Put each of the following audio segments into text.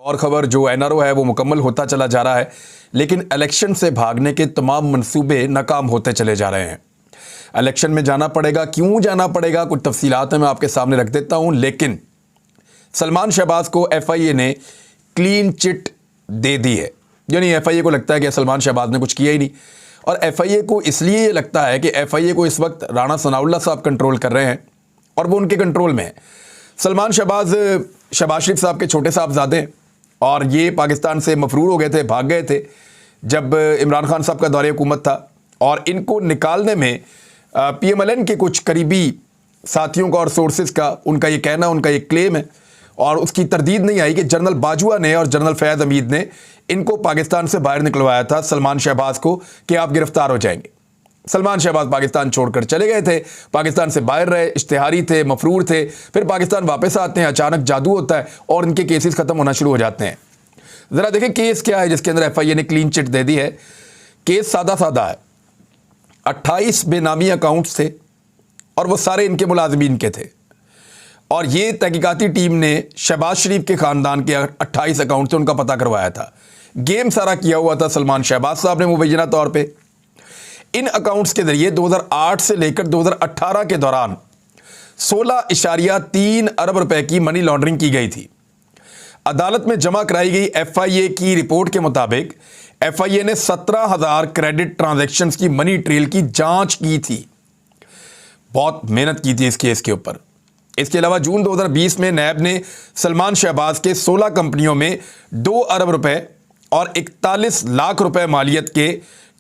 और खबर जो एनआरओ है वो मुकम्मल होता चला जा रहा है, लेकिन इलेक्शन से भागने के तमाम मंसूबे नाकाम होते चले जा रहे हैं। इलेक्शन में जाना पड़ेगा, क्यों जाना पड़ेगा, कुछ तफसीलात मैं आपके सामने रख देता हूं। लेकिन सलमान शहबाज को एफआईए ने क्लीन चिट दे दी है। यानी एफआईए को लगता है कि सलमान शहबाज ने कुछ किया ही नहीं, और एफआईए को इसलिए ये लगता है कि एफआईए को इस वक्त राणा सनाउल्लाह साहब कंट्रोल कर रहे हैं और वो उनके कंट्रोल में है। सलमान शहबाज शहबाज शरीफ साहब के छोटे साहबजादे हैं और ये पाकिस्तान से मफरूर हो गए थे, भाग गए थे जब इमरान खान साहब का दौरे हुकूमत था, और इनको निकालने में पीएमएलएन के कुछ करीबी साथियों का और सोर्सेज का उनका ये कहना, उनका ये क्लेम है, और उसकी तरदीद नहीं आई कि जनरल बाजवा ने और जनरल फैज़ हमीद ने इनको पाकिस्तान से बाहर निकलवाया था सलमान शहबाज को कि आप गिरफ्तार हो जाएंगे। सलमान शहबाज पाकिस्तान छोड़कर चले गए थे, पाकिस्तान से बाहर रहे, इश्तिहारी थे, मफरूर थे, फिर पाकिस्तान वापस आते हैं, अचानक जादू होता है और इनके केसेस खत्म होना शुरू हो जाते हैं। ज़रा देखें केस क्या है जिसके अंदर एफआईए ने क्लीन चिट दे दी है। केस सादा सादा है। 28 बेनामी अकाउंट्स थे और वो सारे इनके मुलाजमीन के थे, और ये तहकीकाती टीम ने शहबाज शरीफ के ख़ानदान के 28 अकाउंट से उनका पता करवाया था। गेम सारा किया हुआ था सलमान शहबाज साहब ने मुबैना तौर पे। इन अकाउंट्स के ज़रिए 2008 से लेकर 2018 के दौरान 16.3 अरब रुपए की मनी लॉन्ड्रिंग की गई थी। अदालत में जमा कराई गई एफआईए की रिपोर्ट के मुताबिक एफआईए ने 17,000 क्रेडिट ट्रांजैक्शंस की मनी ट्रेल की जांच की थी। बहुत मेहनत की थी इस केस के ऊपर। इसके अलावा जून 2020 में नैब ने सलमान शहबाज के 16 कंपनियों में 2 अरब रुपए और 41 लाख रुपए मालियत के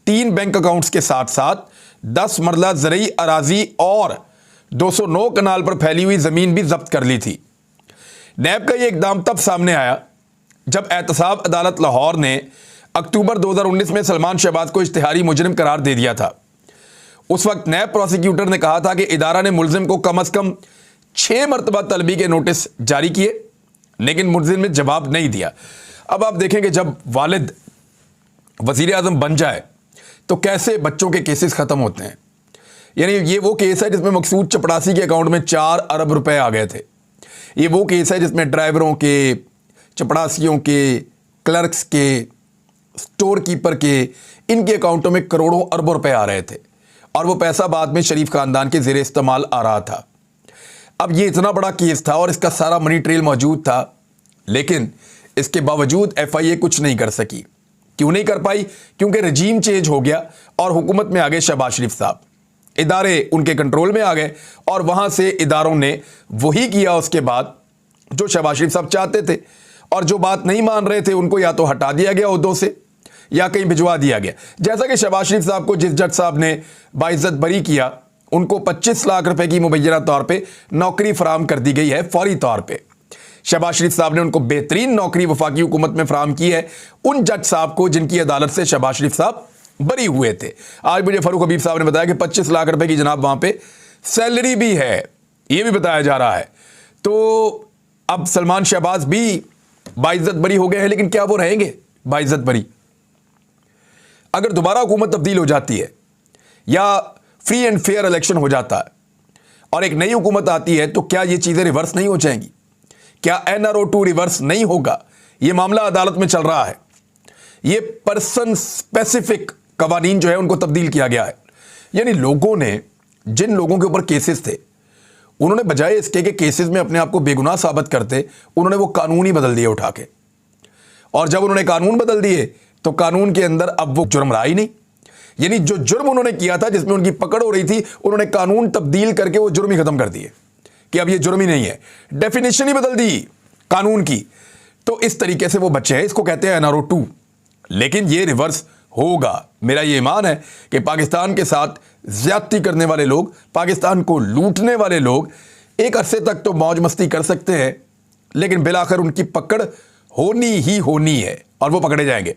3 बैंक अकाउंट्स के साथ साथ 10 मरला ज़रई अराजी और 209 कनाल पर फैली हुई ज़मीन भी जब्त कर ली थी। नैब का यह इकदाम तब सामने आया जब एहतसाब अदालत लाहौर ने अक्टूबर 2019 में सलमान शहबाज को इश्तिहारी मुजरिम करार दे दिया था। उस वक्त नैब प्रोसिक्यूटर ने कहा था कि इदारा ने मुलजिम को कम अज़ कम 6 मरतबा तलबी के नोटिस जारी किए, लेकिन मुलजिम ने जवाब नहीं दिया। अब आप देखें कि जब वालिद वज़ीर आज़म बन जाए तो कैसे बच्चों के केसेस ख़त्म होते हैं। यानी ये वो केस है जिसमें मकसूद चपड़ासी के अकाउंट में 4 अरब रुपए आ गए थे। ये वो केस है जिसमें ड्राइवरों के, चपड़ासियों के, क्लर्क्स के, स्टोर कीपर के, इनके अकाउंटों में करोड़ों अरबों रुपए आ रहे थे, और वो पैसा बाद में शरीफ खानदान के ज़ेरे इस्तेमाल आ रहा था। अब ये इतना बड़ा केस था और इसका सारा मनी ट्रेल मौजूद था, लेकिन इसके बावजूद एफआईए कुछ नहीं कर सकी। क्यों नहीं कर पाई? क्योंकि रजीम चेंज हो गया और हुकूमत में आ गए शहबाज शरीफ साहब। इदारे उनके कंट्रोल में आ गए और वहां से इदारों ने वही किया उसके बाद जो शहबाज शरीफ साहब चाहते थे, और जो बात नहीं मान रहे थे उनको या तो हटा दिया गया उहदों से या कहीं भिजवा दिया गया। जैसा कि शहबाज शरीफ साहब को जिस जज साहब ने बाइज्जत बरी किया, उनको 25 लाख रुपए की मुबैना तौर पे नौकरी फराम कर दी गई है फौरी तौर पे। शहबाज शरीफ साहब ने उनको बेहतरीन नौकरी वफाकी हुकूमत में फराम की है, उन जज साहब को जिनकी अदालत से शहबाज शरीफ साहब बरी हुए थे। आज मुझे फारूक हबीब साहब ने बताया कि 25 लाख रुपए की जनाब वहां पे सैलरी भी है, ये भी बताया जा रहा है। तो अब सलमान शहबाज भी बाइज्जत बरी हो गए हैं, लेकिन क्या वो रहेंगे बाइज्जत बरी? अगर दोबारा हुकूमत तब्दील हो जाती है या फ्री एंड फेयर इलेक्शन हो जाता है और एक नई हुकूमत आती है, तो क्या ये चीज़ें रिवर्स नहीं हो जाएंगी? क्या एनआरओ 2 रिवर्स नहीं होगा? ये मामला अदालत में चल रहा है। ये पर्सन स्पेसिफिक कवानीन जो है उनको तब्दील किया गया है। यानी लोगों ने, जिन लोगों के ऊपर केसेस थे, उन्होंने बजाय इसके कि केसेस में अपने आप को बेगुनाह साबित करते, उन्होंने वो कानून ही बदल दिए उठा के। और जब उन्होंने कानून बदल दिए तो कानून के अंदर अब वो जुर्म रहा ही नहीं। यानी जो जुर्म उन्होंने किया था, जिसमें उनकी पकड़ हो रही थी, उन्होंने कानून तब्दील करके वो जुर्म ही खत्म कर दिए कि अब ये जुर्म ही नहीं है, डेफिनेशन ही बदल दी कानून की। तो इस तरीके से वो बच्चे हैं, इसको कहते हैं एनआरओ 2। लेकिन ये रिवर्स होगा। मेरा ये ईमान है कि पाकिस्तान के साथ ज्यादती करने वाले लोग, पाकिस्तान को लूटने वाले लोग एक अरसे तक तो मौज मस्ती कर सकते हैं, लेकिन बिलाखिर उनकी पकड़ होनी ही होनी है और वो पकड़े जाएंगे।